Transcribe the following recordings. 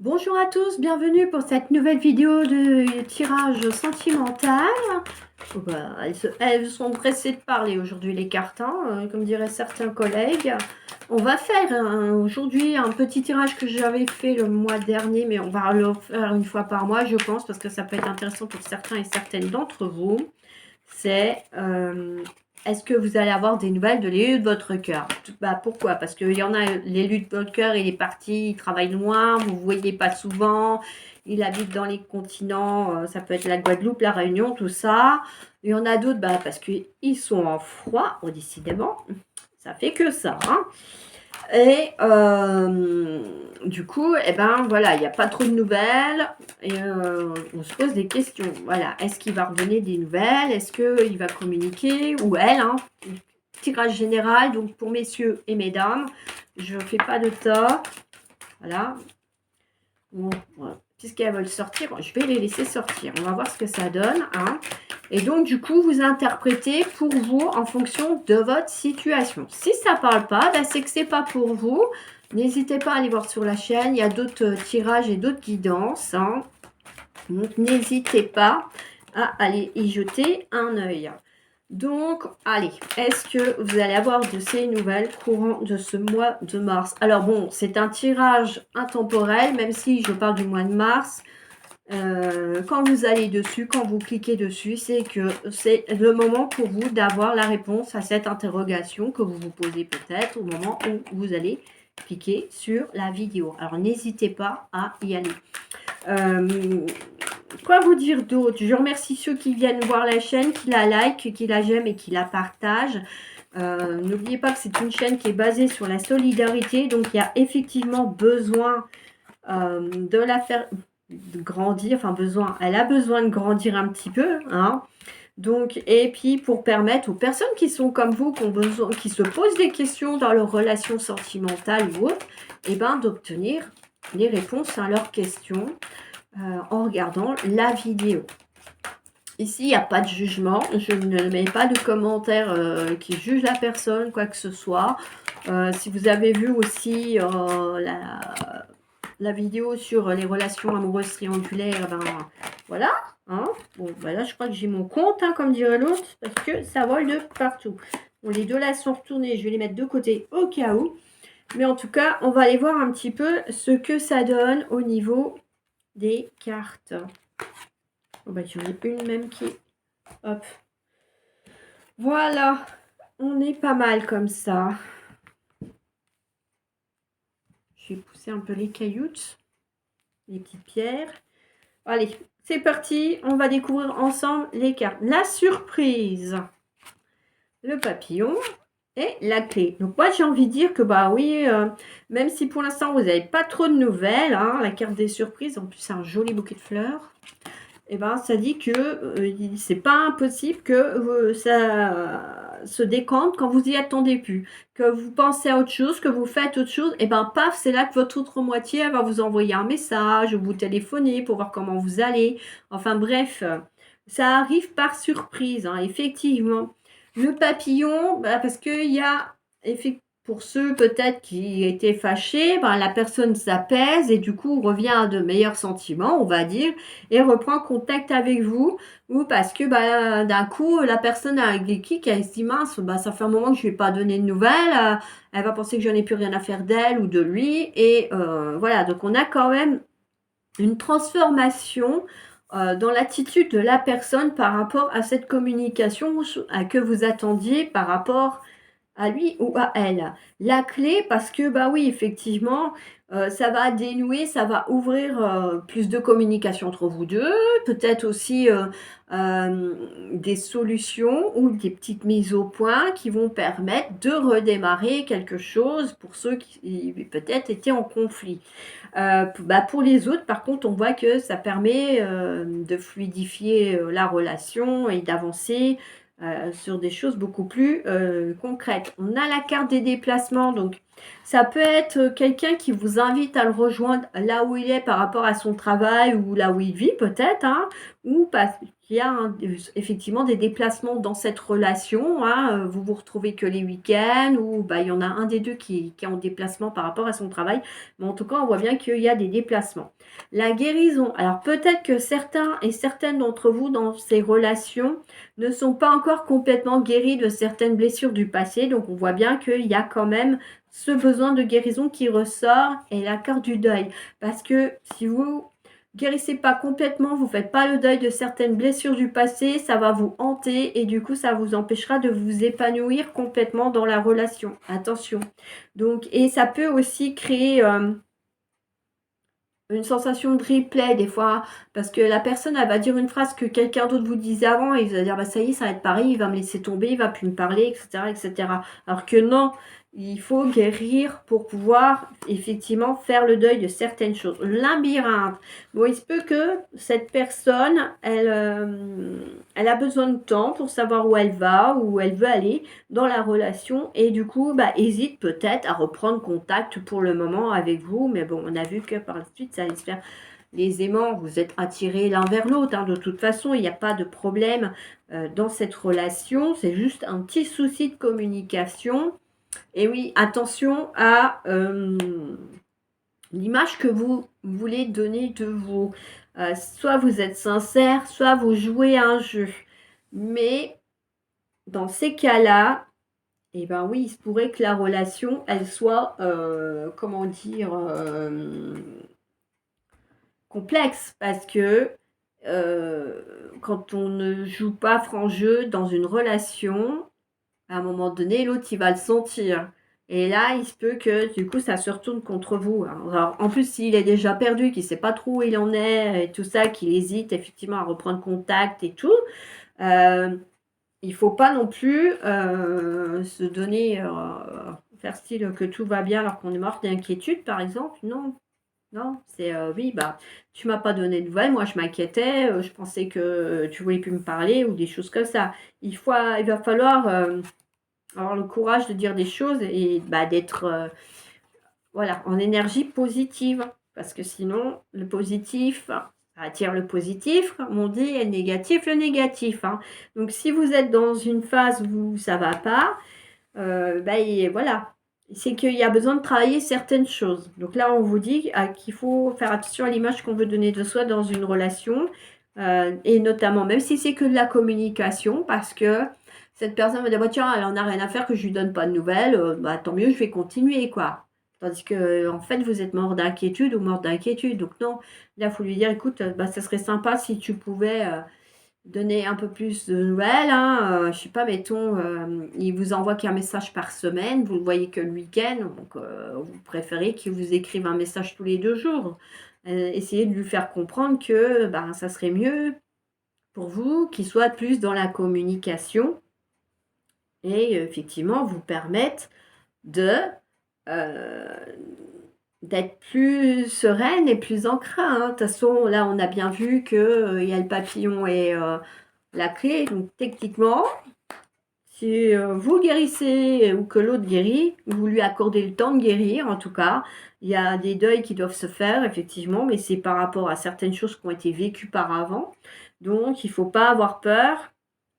Bonjour à tous, bienvenue pour cette nouvelle vidéo de tirage sentimental. Oh bah, elles sont pressées de parler aujourd'hui les cartes, hein, comme diraient certains collègues. On va faire aujourd'hui un petit tirage que j'avais fait le mois dernier, mais on va le faire une fois par mois, je pense, parce que ça peut être intéressant pour certains et certaines d'entre vous. C'est est-ce que vous allez avoir des nouvelles de l'élu de votre cœur? Bah, pourquoi? Parce qu'il y en a, l'élu de votre cœur, il est parti, il travaille loin, vous ne voyez pas souvent, il habite dans les continents, ça peut être la Guadeloupe, la Réunion, tout ça. Il y en a d'autres, bah, parce qu'ils sont en froid, oh, décidément, ça fait que ça, hein. Et du coup, eh ben voilà, il n'y a pas trop de nouvelles et on se pose des questions. Voilà, est-ce qu'il va redonner des nouvelles? Est-ce qu'il va communiquer? Ou elle, hein? Tirage général, donc pour messieurs et mesdames. Je ne fais pas de tas. Voilà. Bon, voilà. Puisqu'elles veulent sortir, je vais les laisser sortir. On va voir ce que ça donne, hein. Et donc, du coup, vous interprétez pour vous en fonction de votre situation. Si ça ne parle pas, ben, c'est que ce n'est pas pour vous. N'hésitez pas à aller voir sur la chaîne. Il y a d'autres tirages et d'autres guidances, hein. Donc, n'hésitez pas à aller y jeter un œil. Donc, allez, est-ce que vous allez avoir de ces nouvelles courant de ce mois de mars? Alors bon, c'est un tirage intemporel, même si je parle du mois de mars. Quand vous allez dessus, quand vous cliquez dessus, c'est que c'est le moment pour vous d'avoir la réponse à cette interrogation que vous vous posez peut-être au moment où vous allez cliquer sur la vidéo. Alors, n'hésitez pas à y aller. Quoi vous dire d'autre? Je remercie ceux qui viennent voir la chaîne, qui la like, qui la j'aime et qui la partagent. N'oubliez pas que c'est une chaîne qui est basée sur la solidarité, donc il y a effectivement besoin de la faire grandir, enfin besoin, elle a besoin de grandir un petit peu, hein. Donc, et puis pour permettre aux personnes qui sont comme vous, qui ont besoin, qui se posent des questions dans leurs relations sentimentales ou autres, et ben d'obtenir les réponses à leurs questions en regardant la vidéo. Ici, il n'y a pas de jugement. Je ne mets pas de commentaires qui jugent la personne, quoi que ce soit. Si vous avez vu aussi la vidéo sur les relations amoureuses triangulaires, ben voilà. Hein. Bon, ben là, je crois que j'ai mon compte, hein, comme dirait l'autre, parce que ça vole de partout. Bon, les deux là sont retournés. Je vais les mettre de côté au cas où. Mais en tout cas, on va aller voir un petit peu ce que ça donne au niveau des cartes. Oh bah, j'en ai une même qui... Hop. Voilà. On est pas mal comme ça. Je vais pousser un peu les cailloutes. Les petites pierres. Allez, c'est parti. On va découvrir ensemble les cartes. La surprise. Le papillon. Et la clé. Donc moi j'ai envie de dire que bah oui, même si pour l'instant vous n'avez pas trop de nouvelles, hein, la carte des surprises, en plus c'est un joli bouquet de fleurs. Et ben, ça dit que c'est pas impossible que ça se décante quand vous y attendez plus, que vous pensez à autre chose, que vous faites autre chose, et ben paf, c'est là que votre autre moitié elle va vous envoyer un message, ou vous téléphoner pour voir comment vous allez. Enfin bref, ça arrive par surprise, hein, effectivement. Le papillon, bah, parce qu'il y a pour ceux peut-être qui étaient fâchés, bah, la personne s'apaise et du coup revient à de meilleurs sentiments, on va dire, et reprend contact avec vous, ou parce que bah, d'un coup, la personne a des kicks, elle se dit mince, bah, ça fait un moment que je ne lui ai pas donné de nouvelles, elle va penser que je n'en ai plus rien à faire d'elle ou de lui, et voilà, donc on a quand même une transformation dans l'attitude de la personne par rapport à cette communication que vous attendiez par rapport à lui ou à elle. La clé, parce que, bah oui, effectivement, ça va dénouer, ça va ouvrir plus de communication entre vous deux, peut-être aussi des solutions ou des petites mises au point qui vont permettre de redémarrer quelque chose pour ceux qui peut-être étaient en conflit. Bah pour les autres, par contre, on voit que ça permet de fluidifier la relation et d'avancer sur des choses beaucoup plus concrètes. On a la carte des déplacements, donc Ça peut être quelqu'un qui vous invite à le rejoindre là où il est par rapport à son travail ou là où il vit peut-être, hein, ou parce qu'il y a effectivement des déplacements dans cette relation, hein, vous vous retrouvez que les week-ends ou bah, il y en a un des deux qui est en déplacement par rapport à son travail, mais en tout cas on voit bien qu'il y a des déplacements. La guérison, alors peut-être que certains et certaines d'entre vous dans ces relations ne sont pas encore complètement guéris de certaines blessures du passé, donc on voit bien qu'il y a quand même ce besoin de guérison qui ressort et la carte du deuil. Parce que si vous guérissez pas complètement, vous faites pas le deuil de certaines blessures du passé, ça va vous hanter et du coup ça vous empêchera de vous épanouir complètement dans la relation. Attention. Donc, et ça peut aussi créer une sensation de replay des fois, parce que la personne elle va dire une phrase que quelqu'un d'autre vous disait avant et il va dire bah ça y est, ça va être pareil, il va me laisser tomber, il va plus me parler, etc., etc. Alors que non, il faut guérir pour pouvoir effectivement faire le deuil de certaines choses. Labyrinthe. Bon, il se peut que cette personne, elle a besoin de temps pour savoir où elle va, où elle veut aller dans la relation et du coup, bah, hésite peut-être à reprendre contact pour le moment avec vous. Mais bon, on a vu que par la suite, ça allait se faire les aimants. Vous êtes attirés l'un vers l'autre. Hein. De toute façon, il n'y a pas de problème dans cette relation. C'est juste un petit souci de communication. Et oui, attention à l'image que vous voulez donner de vous. Soit vous êtes sincère, soit vous jouez à un jeu. Mais dans ces cas-là, eh ben oui, il se pourrait que la relation, elle soit, comment dire, complexe. Parce que quand on ne joue pas franc jeu dans une relation, à un moment donné, l'autre, il va le sentir. Et là, il se peut que, du coup, ça se retourne contre vous. Alors, en plus, s'il est déjà perdu, qu'il ne sait pas trop où il en est, et tout ça, qu'il hésite effectivement à reprendre contact et tout, il ne faut pas non plus se donner, faire style que tout va bien alors qu'on est mort d'inquiétude, par exemple. Non, non, c'est oui, bah, tu m'as pas donné de nouvelles, moi je m'inquiétais, je pensais que tu voulais plus me parler ou des choses comme ça. Il va falloir avoir le courage de dire des choses et bah, d'être voilà, en énergie positive. Parce que sinon, le positif ça attire le positif, comme on dit, et le négatif. Hein. Donc si vous êtes dans une phase où ça va pas, bah, voilà, c'est qu'il y a besoin de travailler certaines choses. Donc là, on vous dit qu'il faut faire attention à l'image qu'on veut donner de soi dans une relation, et notamment, même si c'est que de la communication, parce que cette personne va dire, bah, tiens, elle en a rien à faire que je lui donne pas de nouvelles, bah, tant mieux, je vais continuer, quoi. Tandis que, en fait, vous êtes mort d'inquiétude ou mort d'inquiétude. Donc non, là, il faut lui dire, écoute, bah, ça serait sympa si tu pouvais donner un peu plus de nouvelles. Hein. Je sais pas, mettons, il vous envoie qu'un message par semaine, vous le voyez que le week-end, donc vous préférez qu'il vous écrive un message tous les 2 jours. Essayez de lui faire comprendre que ben, ça serait mieux pour vous qu'il soit plus dans la communication et effectivement vous permettre de d'être plus sereine et plus ancrée. Hein. De toute façon, là, on a bien vu qu'il y a le papillon et la clé. Donc, techniquement, si vous guérissez ou que l'autre guérit, vous lui accordez le temps de guérir, en tout cas. Il y a des deuils qui doivent se faire, effectivement, mais c'est par rapport à certaines choses qui ont été vécues par avant. Donc, il ne faut pas avoir peur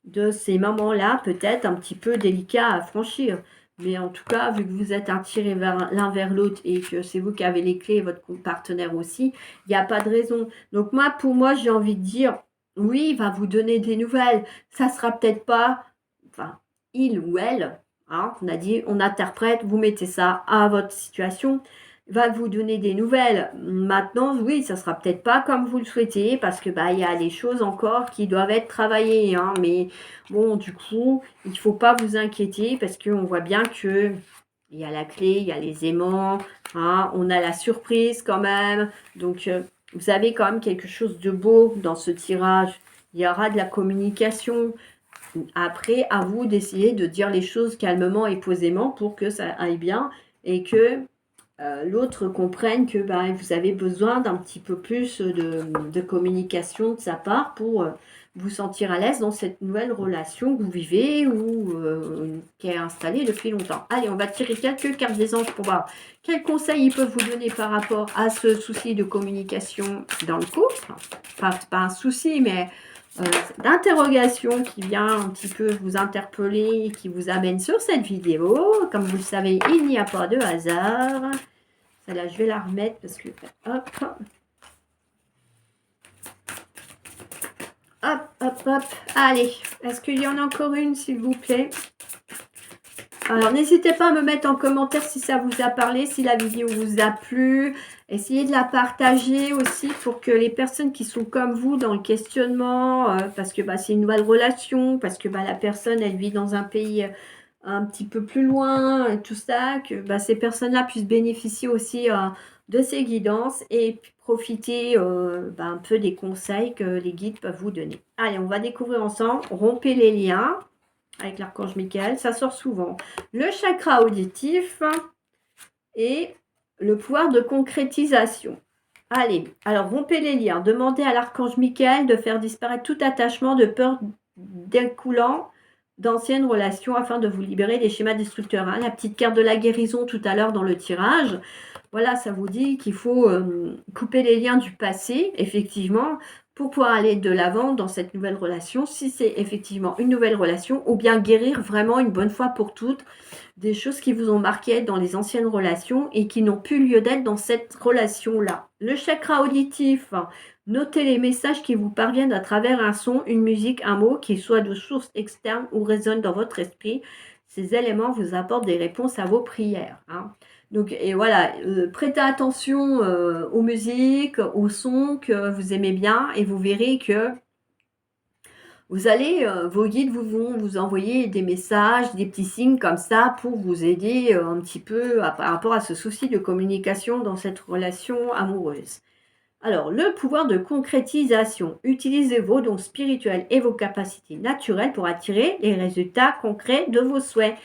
de ces moments-là, peut-être un petit peu délicats à franchir. Mais en tout cas, vu que vous êtes attirés l'un vers l'autre et que c'est vous qui avez les clés, votre partenaire aussi, il n'y a pas de raison. Donc moi, pour moi, j'ai envie de dire, oui, il va vous donner des nouvelles. Ça sera peut-être pas, enfin, il ou elle, hein, on a dit, on interprète, vous mettez ça à votre situation, va vous donner des nouvelles. Maintenant, oui, ça sera peut-être pas comme vous le souhaitez parce que bah il y a des choses encore qui doivent être travaillées. Hein, mais bon, du coup, il faut pas vous inquiéter parce qu'on voit bien que il y a la clé, il y a les aimants, hein, on a la surprise quand même. Donc, vous avez quand même quelque chose de beau dans ce tirage. Il y aura de la communication. Après, à vous d'essayer de dire les choses calmement et posément pour que ça aille bien et que l'autre comprenne que bah, vous avez besoin d'un petit peu plus de communication de sa part pour vous sentir à l'aise dans cette nouvelle relation que vous vivez ou qui est installée depuis longtemps. Allez, on va tirer quelques cartes des anges pour voir quels conseils ils peuvent vous donner par rapport à ce souci de communication dans le couple. Enfin, c'est pas un souci, mais d'interrogation qui vient un petit peu vous interpeller et qui vous amène sur cette vidéo. Comme vous le savez, il n'y a pas de hasard. Celle-là, je vais la remettre parce que... Hop, hop, hop, hop. Allez, est-ce qu'il y en a encore une, s'il vous plaît? Alors, n'hésitez pas à me mettre en commentaire si ça vous a parlé, si la vidéo vous a plu. Essayez de la partager aussi pour que les personnes qui sont comme vous dans le questionnement, parce que bah, c'est une nouvelle relation, parce que bah, la personne, elle vit dans un pays un petit peu plus loin, tout ça, que bah, ces personnes-là puissent bénéficier aussi de ces guidances et profiter bah, un peu des conseils que les guides peuvent vous donner. Allez, on va découvrir ensemble. Rompez les liens avec l'archange Michael, ça sort souvent. Le chakra auditif et le pouvoir de concrétisation. Allez, alors rompez les liens. Demandez à l'archange Michael de faire disparaître tout attachement de peur découlant d'anciennes relations afin de vous libérer des schémas destructeurs. Hein. La petite carte de la guérison tout à l'heure dans le tirage. Voilà, ça vous dit qu'il faut couper les liens du passé, effectivement, pour pouvoir aller de l'avant dans cette nouvelle relation, si c'est effectivement une nouvelle relation, ou bien guérir vraiment une bonne fois pour toutes des choses qui vous ont marqué dans les anciennes relations et qui n'ont plus lieu d'être dans cette relation-là. Le chakra auditif, notez les messages qui vous parviennent à travers un son, une musique, un mot qui soit de source externe ou résonne dans votre esprit. Ces éléments vous apportent des réponses à vos prières. Hein. Donc, et voilà, prêtez attention aux musiques, aux sons que vous aimez bien et vous verrez que vous allez, vos guides vont vous envoyer des messages, des petits signes comme ça pour vous aider un petit peu par rapport à ce souci de communication dans cette relation amoureuse. Alors, le pouvoir de concrétisation. Utilisez vos dons spirituels et vos capacités naturelles pour attirer les résultats concrets de vos souhaits.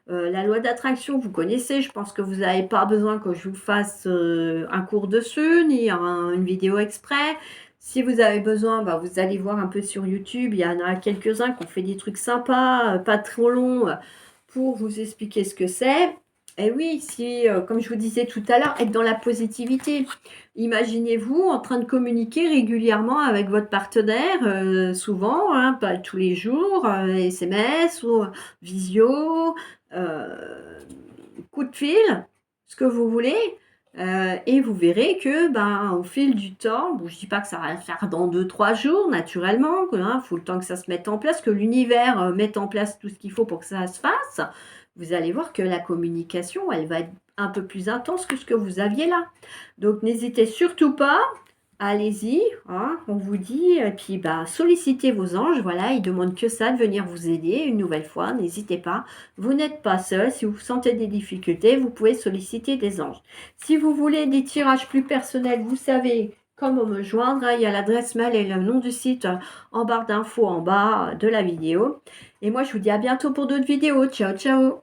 La loi d'attraction, vous connaissez, je pense que vous n'avez pas besoin que je vous fasse un cours dessus, ni une vidéo exprès. Si vous avez besoin, bah, vous allez voir un peu sur YouTube, il y en a quelques-uns qui ont fait des trucs sympas, pas trop longs, pour vous expliquer ce que c'est. Et oui, si, comme je vous disais tout à l'heure, être dans la positivité. Imaginez-vous en train de communiquer régulièrement avec votre partenaire, souvent, hein, pas tous les jours, SMS ou visio, coup de fil, ce que vous voulez. Et vous verrez que ben, au fil du temps, bon, je ne dis pas que ça va le faire dans 2-3 jours, naturellement, il faut le temps que ça se mette en place, que l'univers mette en place tout ce qu'il faut pour que ça se fasse. Vous allez voir que la communication, elle va être un peu plus intense que ce que vous aviez là. Donc n'hésitez surtout pas, allez-y, hein, on vous dit, et puis bah, sollicitez vos anges, voilà, ils demandent que ça, de venir vous aider une nouvelle fois, n'hésitez pas, vous n'êtes pas seul, si vous sentez des difficultés, vous pouvez solliciter des anges. Si vous voulez des tirages plus personnels, vous savez comment me joindre, il y a l'adresse mail et le nom du site en barre d'infos en bas de la vidéo. Et moi je vous dis à bientôt pour d'autres vidéos, ciao ciao.